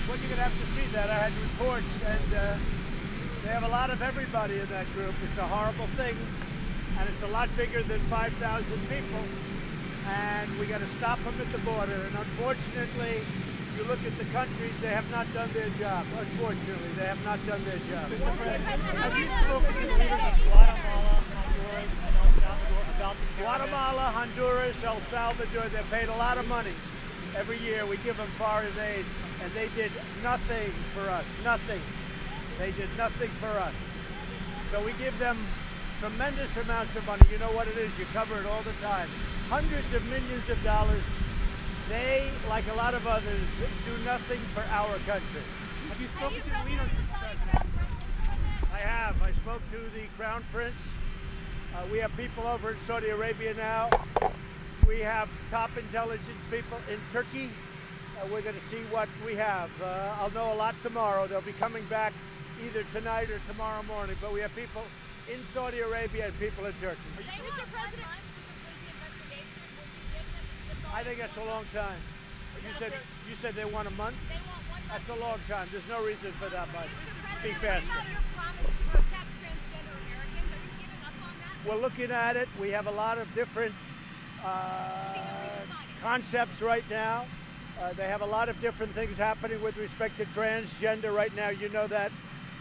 Well, you're going to have to see that. I had reports, and they have a lot of everybody in that group. It's a horrible thing, and it's a lot bigger than 5,000 people, and we got to stop them at the border. And unfortunately, you look at the countries, they have not done their job. Unfortunately, they have not done their job. Have you spoken to the leaders of Guatemala, Honduras, and El Salvador about the caravan? Guatemala, Honduras, El Salvador, they're paid a lot of money. Every year we give them foreign aid, and they did nothing for us, nothing. They did nothing for us. So we give them tremendous amounts of money. You know what it is, you cover it all the time. Hundreds of millions of dollars. They, like a lot of others, do nothing for our country. Have you spoken to the leaders of the president? I have. I spoke to the Crown Prince. We have people over in Saudi Arabia now. We have top intelligence people in Turkey. We're going to see what we have. I'll know a lot tomorrow. They'll be coming back either tonight or tomorrow morning. But we have people in Saudi Arabia and people in Turkey. I think that's a long time. You said they want a month? They want 1 month. That's a long time. There's no reason for that much. Be faster. Your promise to protect transgender Americans, are you giving up on that? We're looking at it. We have a lot of different concepts right now. They have a lot of different things happening with respect to transgender right now. You know that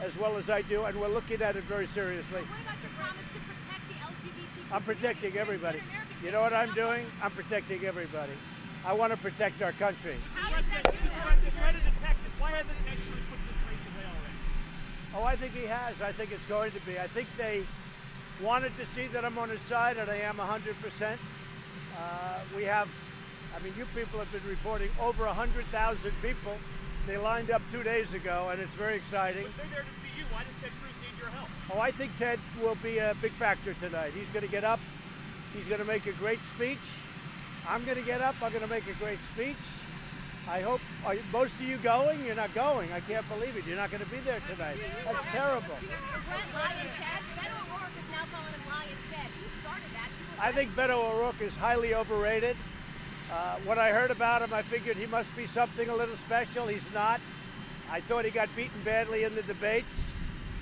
as well as I do, and we're looking at it very seriously. What about your promise to protect the LGBT? I'm protecting everybody. You know what I'm doing? I'm protecting everybody. I want to protect our country. How does that do that? Why hasn't Texas put this race away already? Oh, I think he has. I think it's going to be. I think they wanted to see that I'm on his side, and I am 100%. We have, I mean, you people have been reporting over 100,000 people. They lined up 2 days ago, and it's very exciting. But they're there to see you. Why does Ted Cruz need your help? Oh, I think Ted will be a big factor tonight. He's going to get up. He's going to make a great speech. I'm going to get up. I'm going to make a great speech. I hope, are most of you going? You're not going. I can't believe it. You're not going to be there tonight. That's terrible. I think Beto O'Rourke is highly overrated. When I heard about him, I figured he must be something a little special. He's not. I thought he got beaten badly in the debates.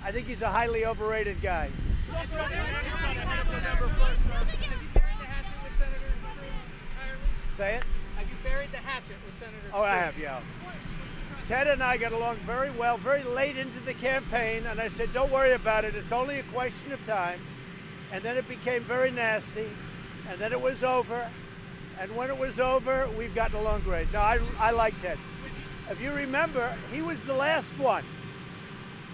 I think he's a highly overrated guy. Say it? Have you buried the hatchet with Senator Oh, I have, yeah. Ted and I got along very well, very late into the campaign, and I said, don't worry about it. It's only a question of time. And then it became very nasty, and then it was over. And when it was over, we've gotten along great. No, I like Ted. If you remember, he was the last one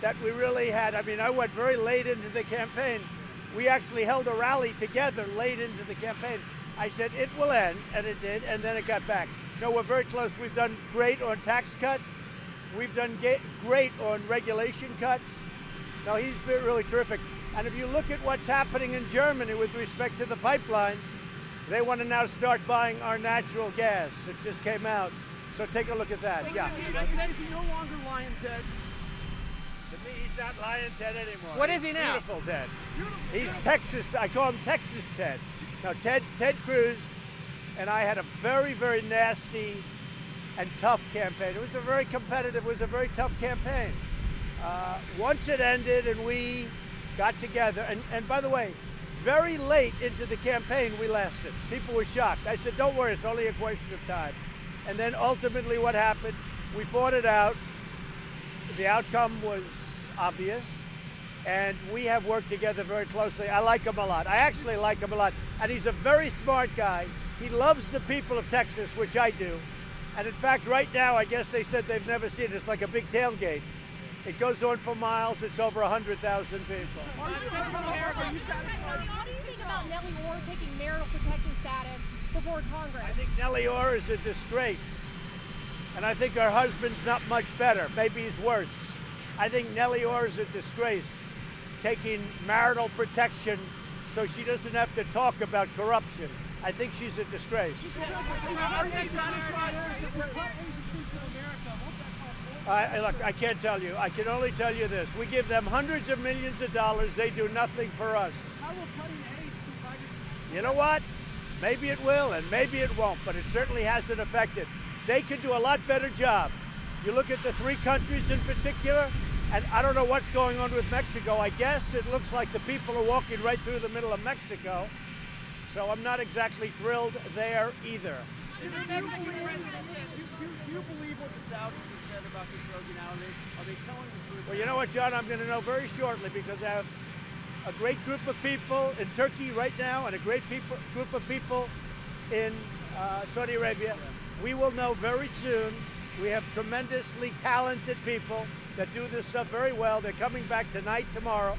that we really had. I mean, I went very late into the campaign. We actually held a rally together late into the campaign. I said, it will end, and it did, and then it got back. No, we're very close. We've done great on tax cuts. We've done great on regulation cuts. No, he's been really terrific. And if you look at what's happening in Germany with respect to the pipeline, they want to now start buying our natural gas. It just came out. So take a look at that. Yeah. Is he no longer Lion Ted? To me, he's not Lion Ted anymore. What is he now? Beautiful Ted. He's Texas. I call him Texas Ted. Now, Ted Cruz and I had a very, very nasty and tough campaign. It was a very competitive, it was a very tough campaign. Once it ended and we got together, and by the way, very late into the campaign we lasted. People were shocked. I said, don't worry, it's only a question of time. And then ultimately what happened, we fought it out. The outcome was obvious. And we have worked together very closely. I like him a lot. I actually like him a lot. And he's a very smart guy. He loves the people of Texas, which I do. And in fact, right now, I guess they said they've never seen it. It's like a big tailgate. It goes on for miles. It's over 100,000 people. What do you think about Nellie Orr taking marital protection status before Congress? I think Nellie Orr is a disgrace. And I think her husband's not much better. Maybe he's worse. I think Nellie Orr is a disgrace, taking marital protection so she doesn't have to talk about corruption. I think she's a disgrace. Look, I can't tell you. I can only tell you this. We give them hundreds of millions of dollars. They do nothing for us. You know what? Maybe it will and maybe it won't, but it certainly hasn't affected. They could do a lot better job You look at the three countries in particular, and I don't know what's going on with Mexico. I guess it looks like the people are walking right through the middle of Mexico. So I'm not exactly thrilled there either. Do you believe what the Saudis have said about Khashoggi now? Are they telling the truth? Well, you know what, John? I'm going to know very shortly because I have a great group of people in Turkey right now and a great group of people in Saudi Arabia. We will know very soon. We have tremendously talented people that do this stuff very well. They're coming back tonight, tomorrow,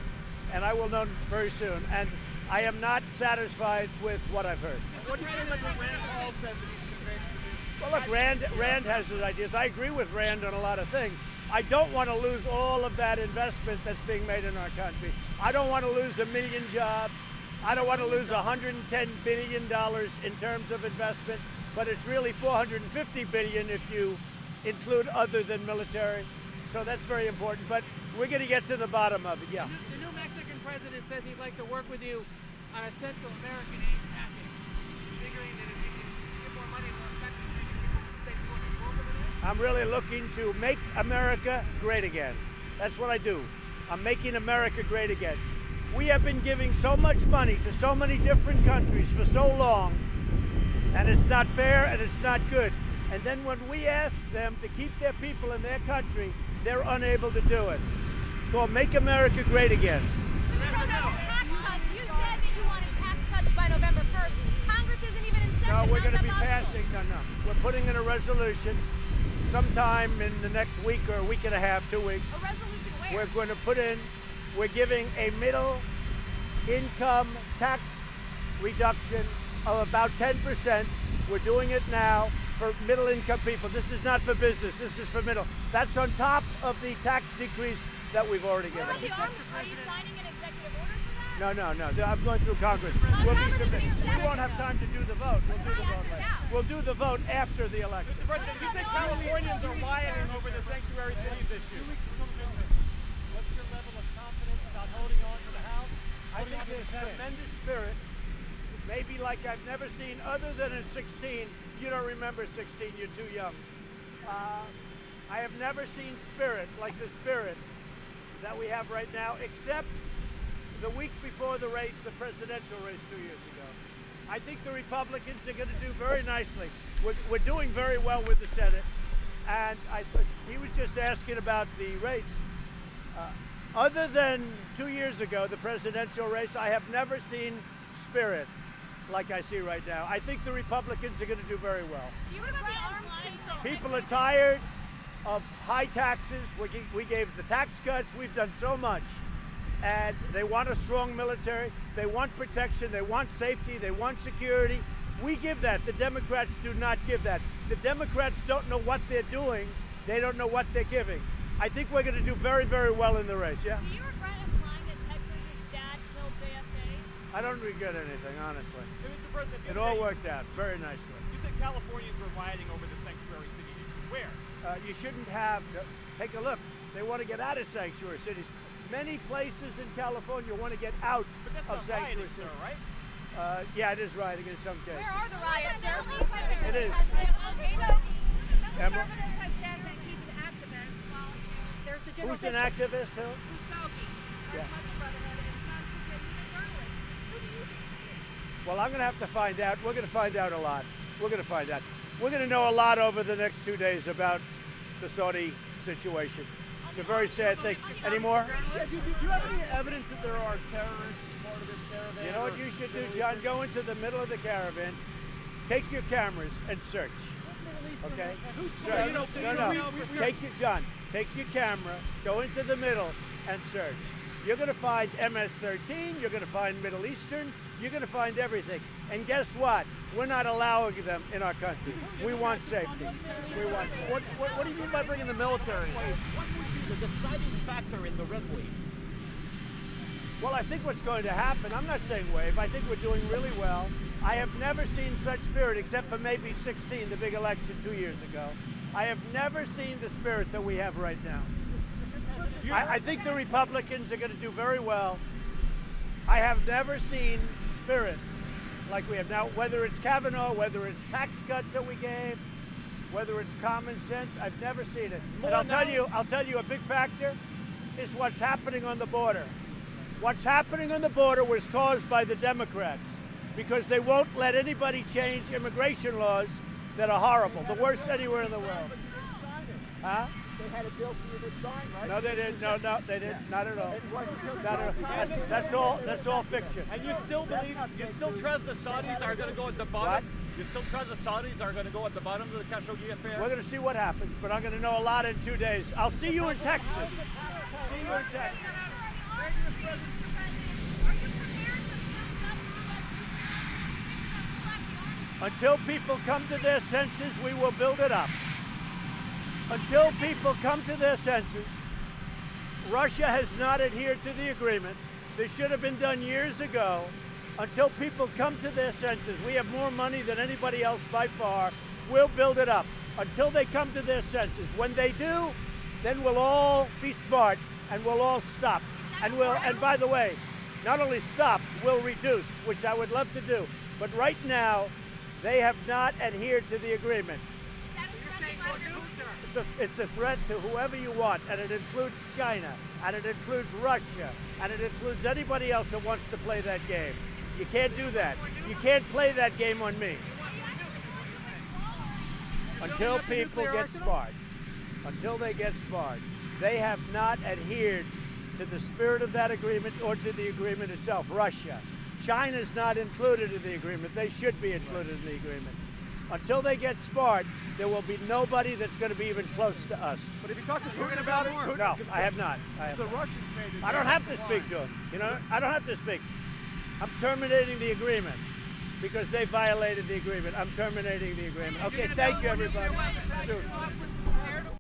and I will know very soon. And I am not satisfied with what I've heard. What do you think about what Rand Paul says that he's convinced that Well, look, Rand has his ideas. I agree with Rand on a lot of things. I don't want to lose all of that investment that's being made in our country. I don't want to lose 1 million jobs. I don't want to lose $110 billion in terms of investment, but it's really $450 billion if you include other than military. So that's very important. But we're going to get to the bottom of it, yeah. The new Mexican president says he'd like to work with you on a Central American aid package, figuring that if you can give more money to those countries, maybe people will stay more involved in it. I'm really looking to make America great again. That's what I do. I'm making America great again. We have been giving so much money to so many different countries for so long, and it's not fair and it's not good. And then when we ask them to keep their people in their country, they're unable to do it. It's called Make America Great Again. Tax cuts. You said that you wanted tax cuts by November 1st. Congress isn't even in session. No, we're going to How's be that possible? passing, no. We're putting in a resolution sometime in the next week or a week and a half, 2 weeks. A resolution where? We're going to put in, we're giving a middle income tax reduction of about 10%. We're doing it now for middle income people. This is not for business, this is for middle. That's on top of the tax decrease that we've already given. Are you signing an executive order for that? No. I'm going through Congress. We'll be submitting. We won't have time to do the vote. We'll do the vote later. We'll do the vote after the election. Mr. President, you think Californians are rioting over the sanctuary cities issue? What's your level of confidence about holding on to the House? I think there's tremendous spirit, maybe like I've never seen other than in 16. You don't remember 16, you're too young. I have never seen spirit like the spirit that we have right now, except the week before the race, the presidential race 2 years ago. I think the Republicans are going to do very nicely. We're doing very well with the Senate, and he was just asking about the race. Other than 2 years ago, the presidential race, I have never seen spirit like I see right now. I think the Republicans are going to do very well. What about the arms control? People are tired of high taxes. We gave the tax cuts. We've done so much. And they want a strong military. They want protection. They want safety. They want security. We give that. The Democrats do not give that. The Democrats don't know what they're doing. They don't know what they're giving. I think we're going to do very, very well in the race, yeah? Do you regret implying that Ted Cruz's dad killed JFK? I don't regret anything, honestly. Hey, Mr. President, It all worked out very nicely. You said Californians were rioting over the sanctuary city issue. Where? You shouldn't have, take a look. They want to get out of sanctuary cities. Many places in California want to get out But that's of not sanctuary rioting, cities. sir, right? Yeah, it is rioting in some cases. Where are the riots? It is. Emma? Conservatives have said that he's an activist. Well, there's the general Who's an activist, who? Khashoggi, Yeah. Muslim Brotherhood, and Sons because he's a journalist. Who do you think? Well, I'm going to have to find out. We're going to find out a lot. We're going to find out. We're going to know a lot over the next 2 days about the Saudi situation. It's a very sad thing. Any more? Yeah, do you have any evidence that there are terrorists as part of this caravan? You know what you should do, John? Go into the middle of the caravan, take your cameras and search. Okay? Search. No. Take your camera, go into the middle and search. You're going to find MS-13, you're going to find Middle Eastern, you're going to find everything. And guess what? We're not allowing them in our country. We want safety. We want safety. What do you mean by bringing the military? What would be the deciding factor in the red wave? Well, I think what's going to happen, I'm not saying wave, I think we're doing really well. I have never seen such spirit, except for maybe 16, the big election 2 years ago. I have never seen the spirit that we have right now. I think the Republicans are going to do very well. I have never seen spirit like we have now, whether it's Kavanaugh, whether it's tax cuts that we gave, whether it's common sense. I've never seen it. More And now- I'll tell you a big factor is what's happening on the border. What's happening on the border was caused by the Democrats because they won't let anybody change immigration laws that are horrible, the worst anywhere in the world. Huh? They had a bill for you to sign, right? No, they didn't. No, they didn't. Not at all. It wasn't until Not at all. That's all fiction. And you still believe, you still trust the Saudis are going to go at the bottom? You still trust the Saudis are going to go at the bottom of the Khashoggi affair? We're going to see what happens, but I'm going to know a lot in 2 days. I'll see you in Texas. See you in Texas. Until people come to their senses, we will build it up. Until people come to their senses, Russia has not adhered to the agreement. This should have been done years ago. Until people come to their senses, we have more money than anybody else by far. We'll build it up. Until they come to their senses. When they do, then we'll all be smart and we'll all stop. And by the way, not only stop, we'll reduce, which I would love to do. But right now, they have not adhered to the agreement. It's a threat to whoever you want, and it includes China, and it includes Russia, and it includes anybody else that wants to play that game. You can't do that. You can't play that game on me. Until people get smart. Until they get smart. They have not adhered to the spirit of that agreement or to the agreement itself. Russia. China's not included in the agreement. They should be included in the agreement. Until they get smart, there will be nobody that's going to be even close to us. But if you talk to Putin about it, No, I have not. The Russians say that I don't have to speak to him. You know, I don't have to speak. I'm terminating the agreement because they violated the agreement. I'm terminating the agreement. Okay, thank you, everybody. Soon.